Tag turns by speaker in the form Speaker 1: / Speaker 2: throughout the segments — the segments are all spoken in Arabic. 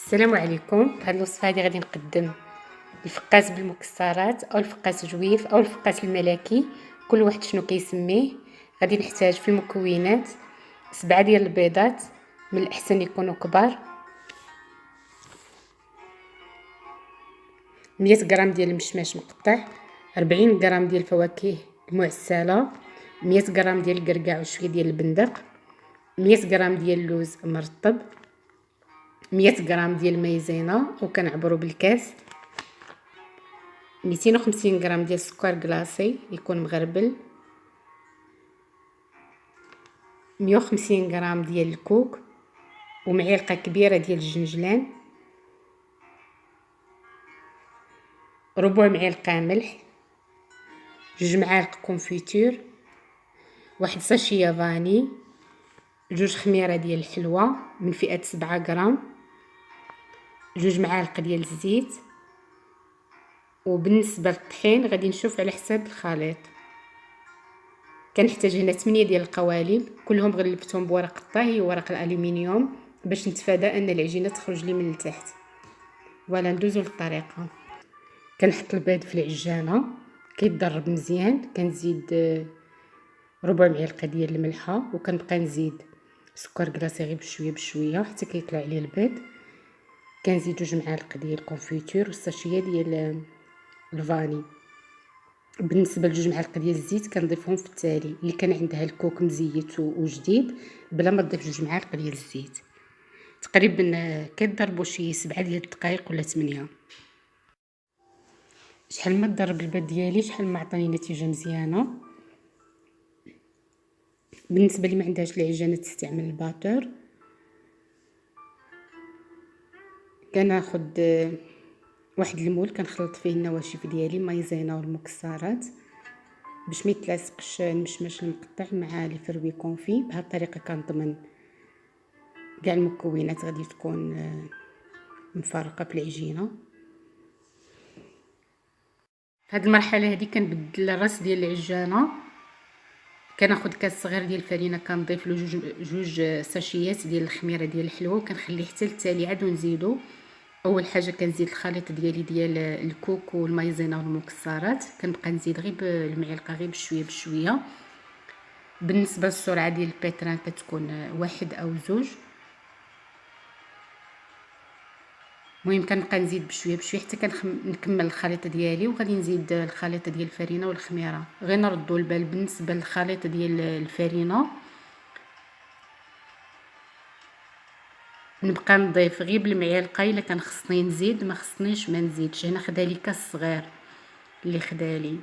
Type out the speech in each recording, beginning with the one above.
Speaker 1: السلام عليكم. في هذه الوصفه هذه غادي نقدم الفقاس بالمكسرات او الفقاس جويف او الفقاس الملكي، كل واحد شنو كيسميه. غادي نحتاج في المكونات 7 ديال البيضات، من الاحسن يكونوا كبار، 100 غرام ديال المشماش مقطع، 40 غرام ديال الفواكه المعسله، 100 غرام ديال الكركاع وشويه ديال البندق، 100 غرام ديال اللوز مرطب، 100 غرام ديال المايزينا وكنعبروا بالكاس، 250 غرام ديال السكر كلاصي يكون مغربل، 150 غرام ديال الكوك ومعلقه كبيره ديال الجنجلان، ربع معلقه ملح، 2 معالق كونفيتور، واحد ساشيه فاني، 2 خميره ديال الحلوى من فئه 7 غرام، 2 معالق ديال الزيت. وبالنسبه للطحين غادي نشوف على حساب الخليط. كنحتاج هنا 8 ديال القوالب، كلهم غلفتهم بورق الطهي وورق الالومنيوم باش نتفادى ان العجينه تخرج لي من التحت. ولا ندوزو للطريقه. كنحط البيض في العجانه كيتضرب مزيان، كنزيد ربع معلقه ديال الملحه وكنبقى نزيد سكر كلاصي غير بشويه بشويه حتى كيطلع عليه البيض. كنزيد 2 معالق ديال الكونفيتور والساشيه ديال الفاني. بالنسبه ل2 معالق ديال الزيت كنضيفهم في التالي. اللي كان عندها الكوك مزيت وجديد بلا ما تضيف 2 معالق ديال الزيت. تقريبا كيضربوا شي 7 ديال الدقائق ولا 8. شحال ما ضرب البيض ديالي شحال ما عطاني نتيجه مزيانه. بالنسبه اللي ما عندهاش العجانه تستعمل الباتور. كناخذ واحد المول كنخلط فيه النواشف ديالي مايزينا والمكسرات باش ما يتلاصقش المشماش المقطع مع لي فروي كونفي. بهذه الطريقه كنضمن كاع المكونات غادي تكون مفارقه في العجينه. في هذه المرحله هذه كنبدل الراس ديال العجانه. كناخذ كاس صغير ديال الفرينه كنضيف له جوج ساشيات ديال الخميره ديال الحلوى وكنخليه حتى للتالي عاد ونزيدو. اول حاجه كنزيد الخليط ديالي ديال الكوك والمايزينا والمكسرات، كنبقى نزيد غير بالمعلقه غير بشويه بشويه. بالنسبه للسرعه ديال البيتران كتكون 1 أو 2. المهم كنبقى نزيد بشويه بشويه حتى نكمل الخليط ديالي. وغادي نزيد الخليط ديال الفرينه والخميره. غير نردوا البال بالنسبه للخليط ديال الفرينه نبقى نضيف غير بالمعلقه الا كان خصني نزيد، ما خصنيش ما نزيدش. هنا خدالي كاس صغير اللي خدالي.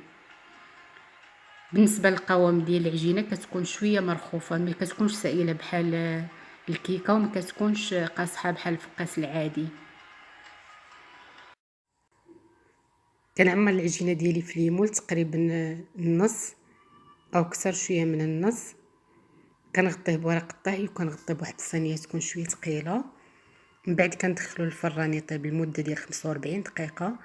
Speaker 1: بالنسبه للقوام ديال العجينه كتكون شويه مرخوفه، ما كتكونش سائله بحال الكيكه وما كتكونش قاصحه بحال الفقاس العادي. كنعمر العجينه ديالي في ليمول تقريبا النص او اكثر شويه من النص. كنغطيه بورق الطهي وكنغطيه بواحد الصينيه تكون شويه ثقيله. من بعد كندخلو للفران يطيب لمده ديال 45 دقيقه.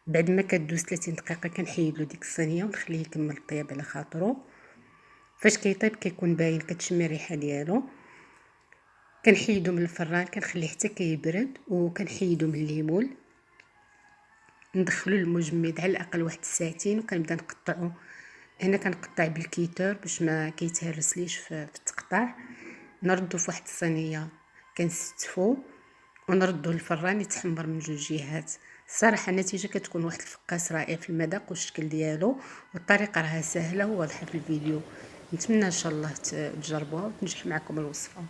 Speaker 1: بعد ما كدوز 30 دقيقه كنحيد له ديك الصينيه ونخليه يكمل الطياب على خاطرو. فاش كيطيب كيكون باين، كتشمي الريحه ديالو. كنحيدو من الفران كنخليه حتى كيبرد وكنحيدو من الليمول. ندخلو للمجمد على الاقل واحد ساعتين وكنبدا نقطعو. هنا كنقطع بالكيتور باش ما كيتهرسليش في التقطاع. نردو في واحد الصينيه كنستفو ونردو للفران يتحمر من جوج جهات. الصراحه النتيجه كتكون واحد الفقاس رائع في المذاق والشكل ديالو، والطريقه راها سهله وواضحه في الفيديو. نتمنى ان شاء الله تجربوها وتنجح معكم الوصفه.